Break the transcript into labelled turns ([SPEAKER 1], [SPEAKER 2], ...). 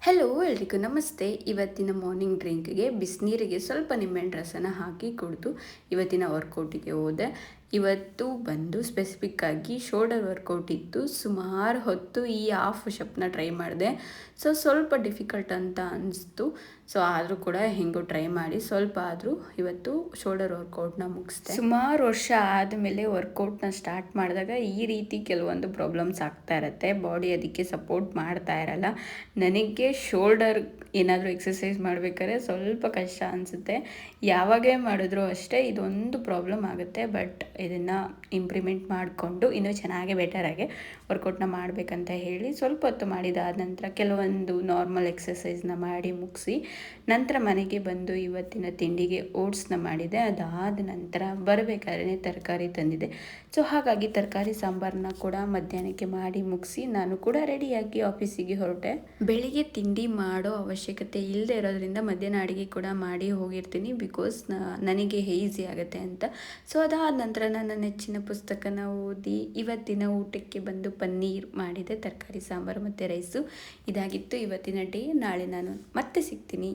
[SPEAKER 1] Hello ಎಲ್ರಿಗೂ ನಮಸ್ತೆ. ಇವತ್ತಿನ ಮಾರ್ನಿಂಗ್ ಡ್ರಿಂಕ್ಗೆ ಬಿಸಿನೀರಿಗೆ ಸ್ವಲ್ಪ ನಿಂಬೆಹಣ್ಣು ರಸನ ಹಾಕಿ ಕುಡಿದು ಇವತ್ತಿನ ವರ್ಕೌಟಿಗೆ ಹೋದೆ. ಇವತ್ತು ಬಂದು ಸ್ಪೆಸಿಫಿಕ್ಕಾಗಿ ಶೋಲ್ಡರ್ ವರ್ಕೌಟ್ ಇತ್ತು. ಸುಮಾರು ಹೊತ್ತು ಈ ಹಾಫ್ ಪುಷಪ್ನ ಟ್ರೈ ಮಾಡಿದೆ. ಸ್ವಲ್ಪ ಡಿಫಿಕಲ್ಟ್ ಅಂತ ಅನಿಸ್ತು. ಆದರೂ ಕೂಡ ಹೆಂಗೋ ಟ್ರೈ ಮಾಡಿ ಸ್ವಲ್ಪ ಆದರೂ ಇವತ್ತು ಶೋಲ್ಡರ್ ವರ್ಕೌಟ್ನ ಮುಗಿಸ್ದೆ. ಸುಮಾರು ವರ್ಷ ಆದಮೇಲೆ ವರ್ಕೌಟ್ನ ಸ್ಟಾರ್ಟ್ ಮಾಡಿದಾಗ ಈ ರೀತಿ ಕೆಲವೊಂದು ಪ್ರಾಬ್ಲಮ್ಸ್ ಆಗ್ತಾ ಇರುತ್ತೆ. ಬಾಡಿ ಅದಕ್ಕೆ ಸಪೋರ್ಟ್ ಮಾಡ್ತಾ ಇರಲ್ಲ. ನನಗೆ ಶೋಲ್ಡರ್ ಏನಾದರೂ ಎಕ್ಸಸೈಸ್ ಮಾಡಬೇಕಾದ್ರೆ ಸ್ವಲ್ಪ ಕಷ್ಟ ಅನಿಸುತ್ತೆ. ಯಾವಾಗೇ ಮಾಡಿದ್ರೂ ಅಷ್ಟೇ ಇದೊಂದು ಪ್ರಾಬ್ಲಮ್ ಆಗುತ್ತೆ. ಬಟ್ ಇದನ್ನು ಇಂಪ್ರೂವ್ಮೆಂಟ್ ಮಾಡಿಕೊಂಡು ಇನ್ನೂ ಚೆನ್ನಾಗಿ ಬೆಟರಾಗಿ ವರ್ಕೌಟ್ನ ಮಾಡಬೇಕಂತ ಹೇಳಿ ಸ್ವಲ್ಪ ಹೊತ್ತು ಮಾಡಿದಾದ ನಂತರ ಕೆಲವೊಂದು ನಾರ್ಮಲ್ ಎಕ್ಸಸೈಸ್ನ ಮಾಡಿ ಮುಗಿಸಿ ನಂತರ ಮನೆಗೆ ಬಂದು ಇವತ್ತಿನ ತಿಂಡಿಗೆ ಓಟ್ಸ್ನ ಮಾಡಿದೆ. ಅದಾದ ನಂತರ ಬರಬೇಕಾದ್ರೆ ತರಕಾರಿ ತಂದಿದೆ. ಹಾಗಾಗಿ ತರಕಾರಿ ಸಾಂಬಾರನ್ನ ಕೂಡ ಮಧ್ಯಾಹ್ನಕ್ಕೆ ಮಾಡಿ ಮುಗಿಸಿ ನಾನು ಕೂಡ ರೆಡಿಯಾಗಿ ಆಫೀಸಿಗೆ ಹೊರಟೆ. ಬೆಳಿಗ್ಗೆ ತಿಂಡಿ ಮಾಡೋ ಅವಶ್ಯಕತೆ ಇಲ್ಲದೆ ಇರೋದ್ರಿಂದ ಮಧ್ಯಾಹ್ನ ಅಡುಗೆ ಕೂಡ ಮಾಡಿ ಹೋಗಿರ್ತೀನಿ. ಬಿಕಾಸ್ ನನಗೆ ಈಸಿ ಆಗುತ್ತೆ ಅಂತ. ಅದಾದ ನಂತರ ನನ್ನ ನೆಚ್ಚಿನ ಪುಸ್ತಕನ ಓದಿ ಇವತ್ತಿನ ಊಟಕ್ಕೆ ಬಂದು ಪನ್ನೀರ್ ಮಾಡಿದೆ. ತರಕಾರಿ ಸಾಂಬಾರು ಮತ್ತು ರೈಸು ಇದಾಗಿತ್ತು ಇವತ್ತಿನ ಡೇ. ನಾಳೆ ನಾನು ಮತ್ತೆ ಸಿಗ್ತೀನಿ.